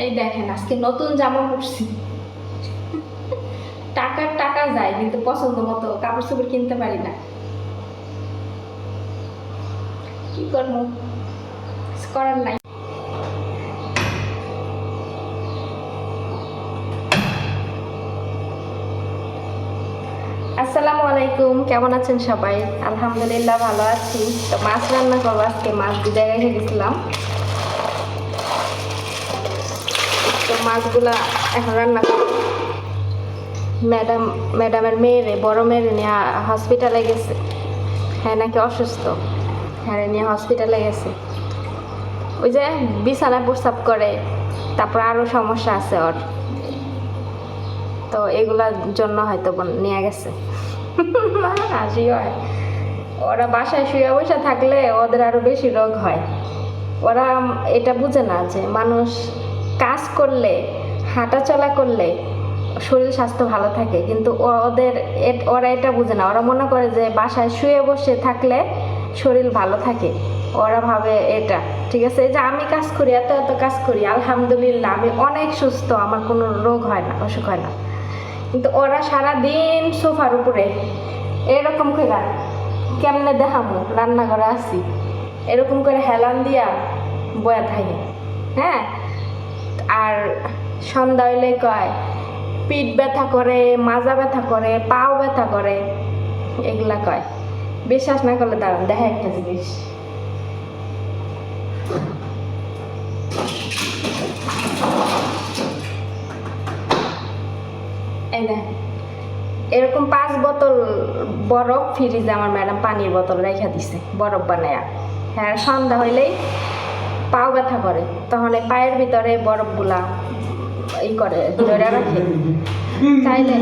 এই দেখেন আজকে নতুন জামা পরছি। টাকা যায় কিন্তু পছন্দ মতো কাপড় চোপড় কিনতে পারি না, কি করবো, করার নাই। আসসালামু আলাইকুম, কেমন আছেন সবাই? আলহামদুলিল্লাহ ভালো আছি। তো মাছ রান্না করবো আজকে, মাছ ভিজায় রেখে গেছিলাম। তো মাছগুলা এখন রান্না করবো। ম্যাডামের মেয়েরে, বড় মেয়েরে নিয়ে হসপিটালে গেছে। হ্যাঁ নাকি অসুস্থ, হ্যাঁ নিয়ে হসপিটালে গেছে। ওই যে বিছানায় প্রস্রাব করে, তারপর আরও সমস্যা আছে ওর, তো এগুলার জন্য হয়তো নিয়ে গেছে। হাসি হয়, ওরা বাসায় শুয়ে বসে থাকলে ওদের আরো বেশি রোগ হয়। ওরা এটা বুঝে না যে মানুষ কাজ করলে, হাঁটাচলা করলে শরীর স্বাস্থ্য ভালো থাকে, কিন্তু ওরা এটা বুঝে না। ওরা মনে করে যে বাসায় শুয়ে বসে থাকলে শরীর ভালো থাকে, ওরা ভাবে এটা ঠিক আছে। যে আমি কাজ করি, এত এত কাজ করি, আলহামদুলিল্লাহ আমি অনেক সুস্থ, আমার কোনো রোগ হয় না, অসুখ হয় না। কিন্তু ওরা সারাদিন সোফার উপরে এরকম করে, কেমনে দেখামো রান্নাঘরে আসি, এরকম করে হেলান দিয়া বয়া থাকে। হ্যাঁ, আর সন্ধ্যা হইলে কয় পিঠ ব্যথা করে, মাজা ব্যথা করে, পাও ব্যথা করে, এগুলা কয়। বিশ্বাস না করলে দাঁড়ান দেখা একটা জিনিস। এই দেখ, এরকম 5 বোতল বরফ ফ্রিজে আমার ম্যাডাম পানির বোতল রেখে দিছে বরফ বানায়া। হ্যাঁ, সন্ধ্যা হইলেই পাও ব্যথা করে, তখন এই পায়ের ভিতরে বরফগুলা ই করে ধরে রাখে। তাইলে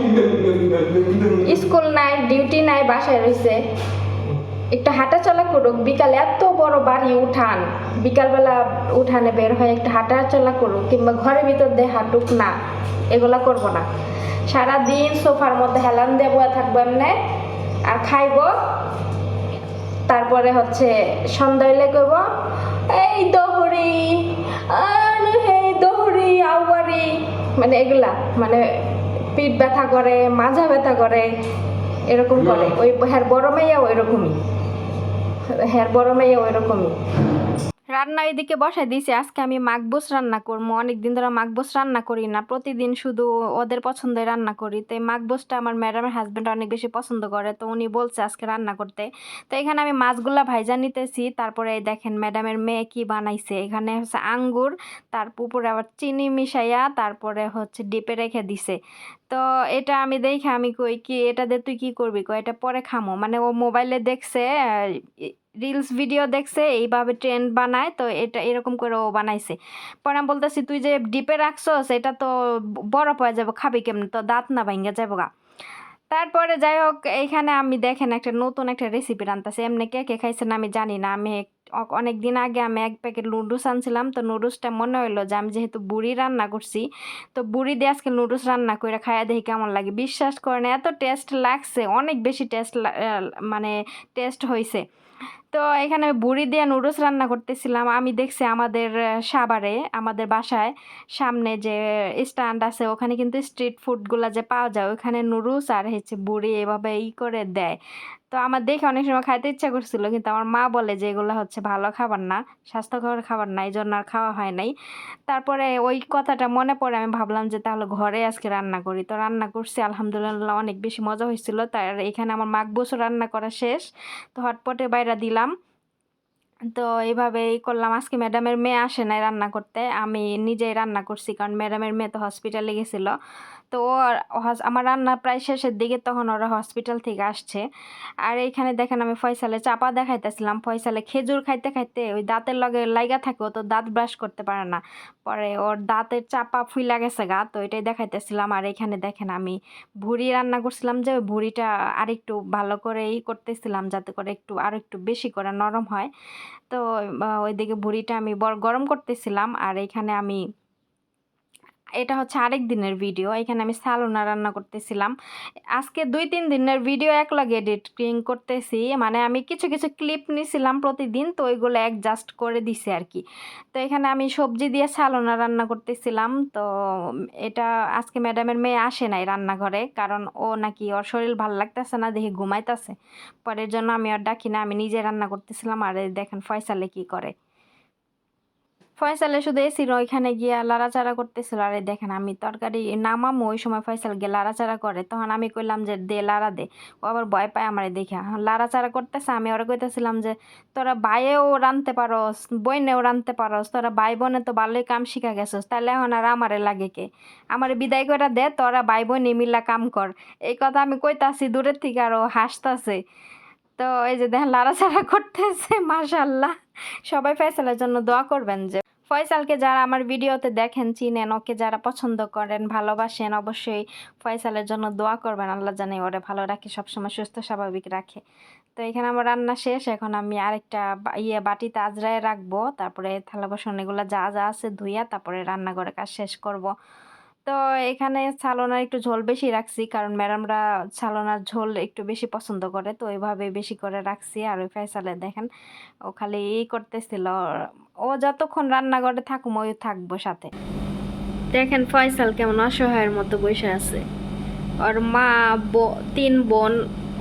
স্কুল নাই, ডিউটি নাই, বাসায় রয়েছে, একটু হাঁটাচলা করুক। বিকালে এত বড় বাড়ি উঠান, বিকালবেলা উঠানে বের হয়ে একটু হাঁটাচলা করুক, কিংবা ঘরের ভিতর দিয়ে হাঁটুক না, এগুলা করবো না। সারাদিন সোফার মধ্যে হেলান দিয়ে বয়ে থাকবো এমনি, আর খাইব। তারপরে হচ্ছে সন্ধ্যা হইলে কইব এই দহরি, আর হে দহরি আউয়ারি, মানে এগুলা, মানে পিঠ ব্যথা করে, মাজা ব্যথা করে, এরকম করে। ওই হ্যার বড় মেয়েও ওইরকমই, হ্যাঁ বড় মেয়েও ওইরকমই। রান্না এদিকে বসাই দিয়েছি। আজকে আমি মাকবুস রান্না করবো। অনেকদিন ধরে মাকবুস রান্না করি না, প্রতিদিন শুধু ওদের পছন্দের রান্না করি। তো এই মাকবুসটা আমার ম্যাডামের হাজব্যান্ড অনেক বেশি পছন্দ করে, তো উনি বলছে আজকে রান্না করতে। তো এখানে আমি মাছগুলা ভাইজা নিতেছি। তারপরে দেখেন ম্যাডামের মেয়ে কি বানাইছে। এখানে হচ্ছে আঙ্গুর, তার উপরে আবার চিনি মিশাইয়া তারপরে হচ্ছে ডিপে রেখে দিছে। তো এটা আমি দেখে আমি কই কি এটা দিয়ে তুই কি করবি, কই এটা পরে খামো। মানে ও মোবাইলে দেখছে, রিলস ভিডিও দেখছে এইভাবে ট্রেন্ড বানায়, তো এটা এরকম করে ও বানাইছে। পরে আমি বলতেছি তুই যে ডিপে রাখছস এটা তো বরফ হয়ে যাবো, খাবি কেমন, তো দাঁত না ভাঙ্গা যাবো গা। তারপরে যাই হোক, এইখানে আমি দেখেন একটা নতুন একটা রেসিপি রান্তাছি। এমনি কে কে খাইছেন আমি জানি না। আমি অনেক দিন আগে আমি এক প্যাকেট নুডলস আনছিলাম, তো নুডলসটা মনে হইলো যে আমি যেহেতু বুড়ি রান্না করছি, তো বুড়ি দিয়ে আজকে নুডলস রান্না করে খাইয়া দেখি কেমন লাগে। বিশ্বাস করেন এত টেস্ট লাগছে, অনেক বেশি টেস্ট, মানে টেস্ট হয়েছে। তো এখানে আমি বুড়ি দিয়ে নুডলস রান্না করতেছিলাম। আমি দেখছি আমাদের সাভারে, আমাদের বাসায় সামনে যে স্ট্যান্ড আছে, ওখানে কিন্তু স্ট্রিট ফুডগুলো যে পাওয়া যায়, ওখানে নুডলস আর হচ্ছে বুড়ি এভাবে করে দেয়। তো আমার দেখে অনেক সময় খাইতে ইচ্ছা করছিল, কিন্তু আমার মা বলে যে এগুলো হচ্ছে ভালো খাবার না, স্বাস্থ্যকর খাবার না, এই জন্য আর খাওয়া হয় নাই। তারপরে ওই কথাটা মনে পড়ে আমি ভাবলাম যে তাহলে ঘরে আজকে রান্না করি। তো রান্না করছি, আলহামদুলিল্লাহ অনেক বেশি মজা হয়েছিল। তার এখানে আমার মাকবুসও রান্না করা শেষ, তো হটপটে বাইরে দিলাম। তো এইভাবেই করলাম। আজকে ম্যাডামের মেয়ে আসে নাই রান্না করতে, আমি নিজেই রান্না করছি, কারণ ম্যাডামের মেয়ে তো হসপিটালে গেছিল। তো আমার রান্না প্রায় শেষের দিকে, তখন ওরা হসপিটাল থেকে আসছে। আর এইখানে দেখেন আমি ফয়সালে চাপা দেখাইতেছিলাম। ফয়সালে খেজুর খাইতে খাইতে ওই দাঁতের লগে লাইগা থাকে, ও তো দাঁত ব্রাশ করতে পারে না, পরে ওর দাঁতের চাপা ফুইলা গেছে গা, তো এটাই দেখাইতেছিলাম। আর এখানে দেখেন আমি ভুড়ি রান্না করছিলাম, যে ওই ভুড়িটা আরেকটু ভালো করে করতেছিলাম, যাতে করে একটু আর একটু বেশি করে নরম হয়। তো ওইদিকে ভুড়িটা আমি গরম করতেছিলাম, আর এখানে আমি এটা হচ্ছে আরেক দিনের ভিডিও। এখানে আমি সালোনা রান্না করতেছিলাম। আজকে ২-৩ দিনের ভিডিও একলাগে এডিটিং করতেছি। মানে আমি কিছু, কিছু ক্লিপ নিছিলাম প্রতিদিন, তো ওইগুলো অ্যাডজাস্ট করে দিছি আরকি। তো এখানে আমি সবজি দিয়ে সালোনা রান্না করতেছিলাম। তো এটা আজকে ম্যাডামের মেয়ে আসে নাই রান্নাঘরে। কারণ ও নাকি ওর শরীর ভাল লাগতেছে না দেখে ঘুমাইতেছে। পরে এর জন্য আমি আর ডাকি না। আমি নিজে রান্না করতেছিলাম। আর এই দেখেন ফয়সালে কি করে। ফয়সালে শুধু এসির ওইখানে গিয়া লাড়াচাড়া করতেছিল। আর এই দেখেন আমি তরকারি নামামো ওই সময় ফয়সাল গিয়ে লাড়াচাড়া করে। তখন আমি কইলাম যে দে লাড়া দে। ও আবার ভয় পায় আমারে দেইখা। লাড়াচাড়া করতেছে, আমি ওরে কইতেছিলাম যে তোরা ভাইয়েও রাঁধতে পারস, বইনেও রাঁধতে পারস, তোরা ভাই বোনে তো ভালোই কাম শিখা গেছস, তাহলে এখন আর আমারে লাগে কে? আমারে বিদায় কইরা দে, তোরা ভাই বোনে মিল্লা কাম কর। এই কথা আমি কইতাছি দূরের থেকে আর ও হাসতাছে। তো এই যে দেখেন লাড়াচাড়া করতেছে মাশাআল্লাহ। সবাই ফয়সালের জন্য দোয়া করবেন যে ফয়সালকে যারা আমার ভিডিওতে দেখেন, চিনেন, ওকে যারা পছন্দ করেন, ভালোবাসেন, অবশ্যই ফয়সালের জন্য দোয়া করবেন। আল্লাহ জানে ওরে ভালো রাখে, সবসময় সুস্থ স্বাভাবিক রাখে। তো এখানে আমার রান্না শেষ। এখন আমি আরেকটা বাটিতে আজরায় রাখবো। তারপরে থালা বাসন এগুলো যা যা আছে ধুইয়া তারপরে রান্নাঘরে কাজ শেষ করব। তো এখানে ছালোনার একটু ঝোল বেশি রাখছি, কারণ ম্যাডামরা ছালোনার ঝোল একটু বেশি পছন্দ করে, তো ওইভাবে বেশি করে রাখছি। আর ওই ফয়সালে দেখেন ও খালি এই করতেছিল, ও যতক্ষণ রান্নাঘরে থাকুম ওই থাকবো সাথে। দেখেন ফয়সাল কেমন অসহায়ের মতো বসে আছে। ওর মা 3 বোন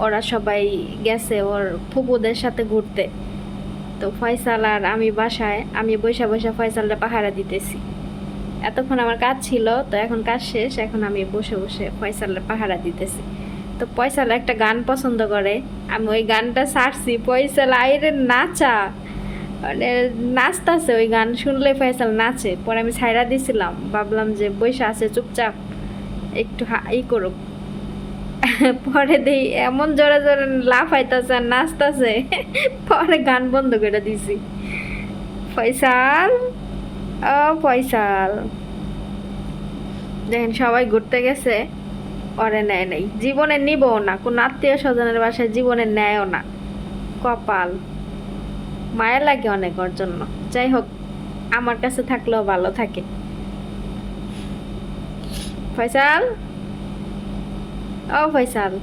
ওরা সবাই গেছে ওর ফুপুদের সাথে ঘুরতে। তো ফয়সাল আর আমি বাসায়, আমি বসে বসে ফয়সালটা পাহারা দিতেছি। এতক্ষণ আমার কাজ ছিল, তো এখন কাজ শেষ, এখন আমি বসে বসে ফয়সালের পাহারা দিতেছি। তো ফয়সাল একটা গান পছন্দ করে, আমি ওই গানটা ছাড়ছি। ফয়সাল আইরে নাচা, মানে নাচতাছে, ওই গান শুনলে ফয়সাল নাচে। পরে আমি ছাইড়া দিছিলাম, ভাবলাম যে বসে আছে চুপচাপ একটু ই করুক। পরে দেই এমন জোরে জোরে লাফাইতাছে আর নাচতাছে, পরে গান বন্ধ করে দিছি। ফয়সাল, ও ফয়সাল, দেখেন সবাই ঘুরতে গেছে, ওরে নেয় নাই, জীবনে নিবও না, কোন আত্মীয় স্বজনের বাসায় জীবনে নেয়ও না। কপাল, মায়া লাগে অনেক ওর জন্য। যাই হোক, আমার কাছে থাকলেও ভালো থাকে। ফয়সাল, ও ফয়সাল